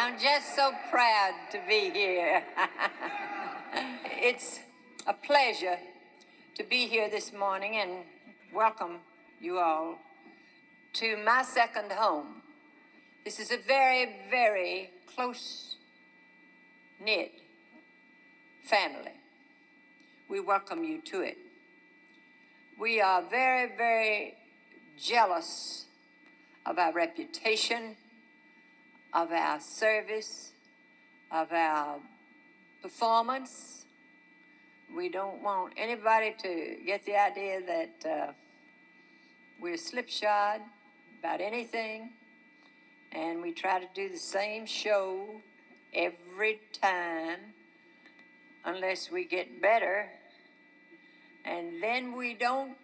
I'm just so proud to be here. It's a pleasure to be here this morning and welcome you all to my second home. This is a very, very close-knit family. We welcome you to it. We are very, very jealous of our reputation, of our service, of our performance. We don't want anybody to get the idea that we're slipshod about anything, and we try to do the same show every time unless we get better, and then we don't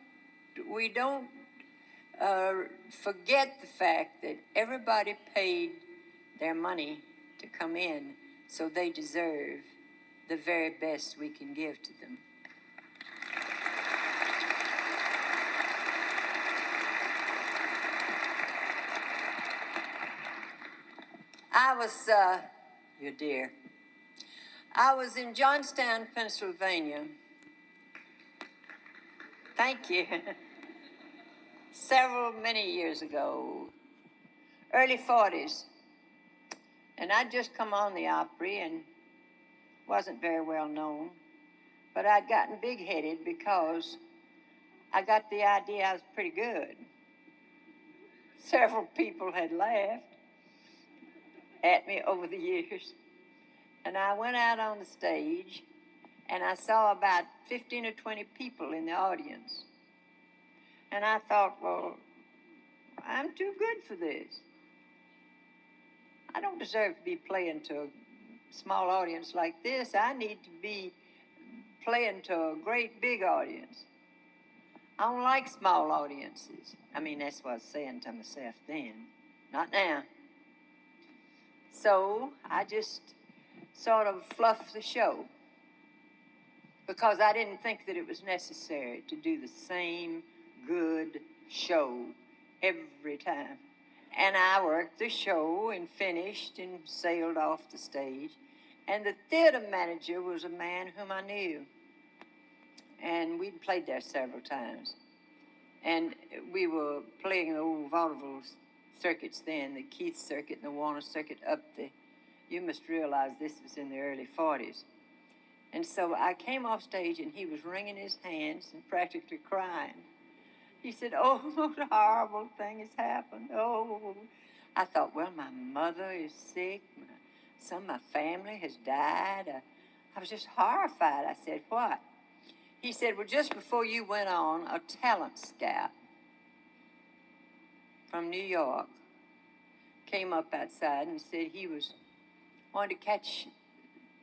forget the fact that everybody paid their money to come in, so they deserve the very best we can give to them. You're dear. I was in Johnstown, Pennsylvania. Thank you. Many years ago, early 40s. And I'd just come on the Opry and wasn't very well known. But I'd gotten big-headed because I got the idea I was pretty good. Several people had laughed at me over the years. And I went out on the stage, and I saw about 15 or 20 people in the audience. And I thought, well, I'm too good for this. I don't deserve to be playing to a small audience like this. I need to be playing to a great big audience. I don't like small audiences. I mean, that's what I was saying to myself then. Not now. So I just sort of fluffed the show because I didn't think that it was necessary to do the same good show every time. And I worked the show and finished and sailed off the stage. And the theater manager was a man whom I knew. And we'd played there several times. And we were playing the old vaudeville circuits then, the Keith circuit and the Warner circuit you must realize this was in the early 40s. And so I came off stage and he was wringing his hands and practically crying. He said, "Oh, what a horrible thing has happened. Oh." I thought, well, my mother is sick. Some of my family has died. I was just horrified. I said, "What?" He said, "Well, just before you went on, a talent scout from New York came up outside and said he wanted to catch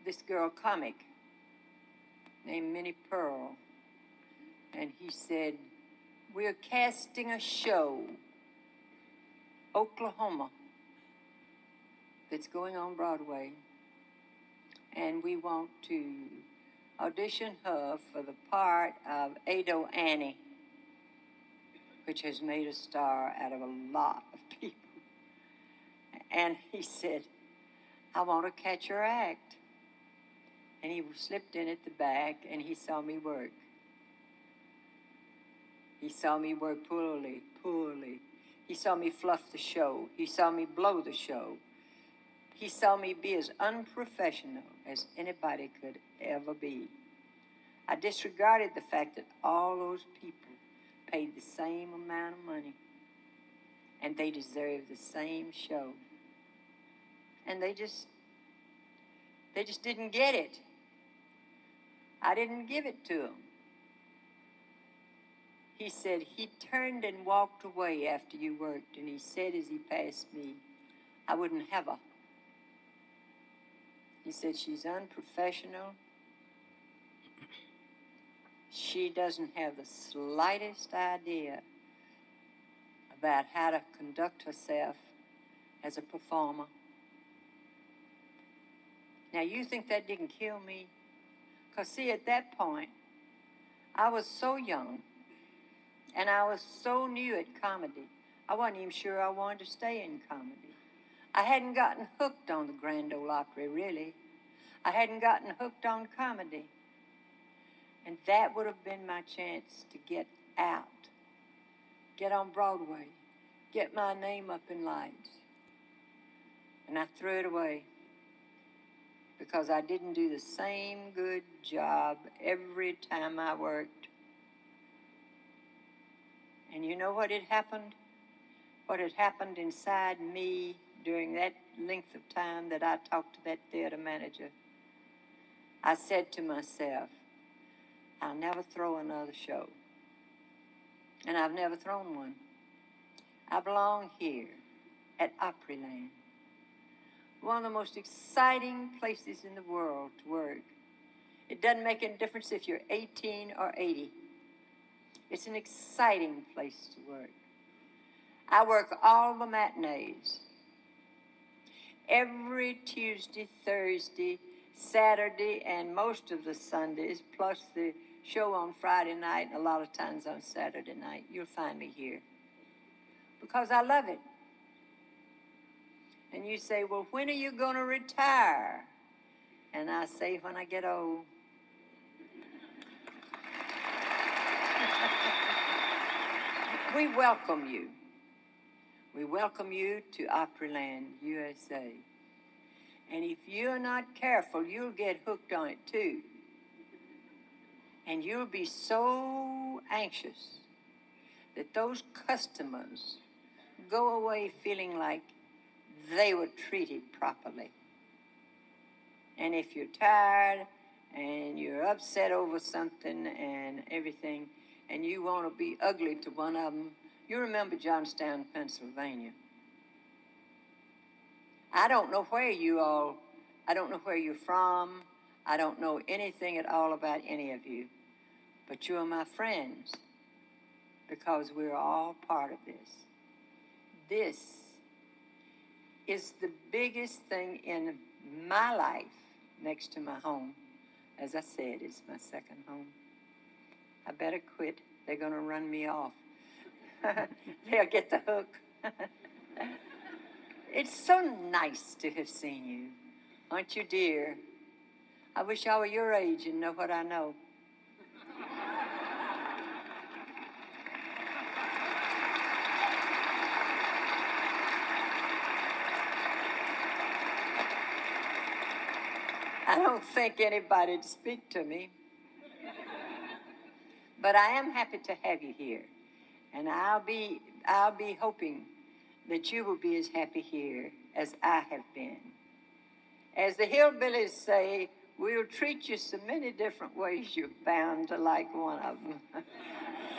this girl comic named Minnie Pearl. And he said, we're casting a show, Oklahoma, that's going on Broadway. And we want to audition her for the part of Ado Annie, which has made a star out of a lot of people." And he said, "I want to catch her act." And he slipped in at the back and he saw me work. He saw me work poorly. He saw me fluff the show. He saw me blow the show. He saw me be as unprofessional as anybody could ever be. I disregarded the fact that all those people paid the same amount of money and they deserved the same show. And they just didn't get it. I didn't give it to them. He said he turned and walked away after you worked, and he said as he passed me, I wouldn't have her. He said, she's unprofessional. She doesn't have the slightest idea about how to conduct herself as a performer. Now, you think that didn't kill me? Because, see, at that point, I was so young, and I was so new at comedy, I wasn't even sure I wanted to stay in comedy. I hadn't gotten hooked on the Grand Ole Opry, really. I hadn't gotten hooked on comedy. And that would have been my chance to get out, get on Broadway, get my name up in lights. And I threw it away because I didn't do the same good job every time I worked. And you know what had happened? What had happened inside me during that length of time that I talked to that theater manager? I said to myself, I'll never throw another show. And I've never thrown one. I belong here at Opryland, one of the most exciting places in the world to work. It doesn't make any difference if you're 18 or 80. It's an exciting place to work. I work all the matinees. Every Tuesday, Thursday, Saturday, and most of the Sundays, plus the show on Friday night, and a lot of times on Saturday night, you'll find me here. Because I love it. And you say, well, when are you going to retire? And I say, when I get old. We welcome you. We welcome you to Opryland, USA. And if you're not careful, you'll get hooked on it too. And you'll be so anxious that those customers go away feeling like they were treated properly. And if you're tired and you're upset over something and everything, and you want to be ugly to one of them, you remember Johnstown, Pennsylvania. I don't know where you're from. I don't know anything at all about any of you. But you are my friends because we're all part of this. This is the biggest thing in my life next to my home. As I said, it's my second home. I better quit. They're going to run me off. They'll get the hook. It's so nice to have seen you. Aren't you, dear? I wish I were your age and know what I know. I don't think anybody'd speak to me. But I am happy to have you here. And I'll be hoping that you will be as happy here as I have been. As the hillbillies say, we'll treat you so many different ways you're bound to like one of them.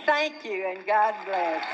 Thank you, and God bless.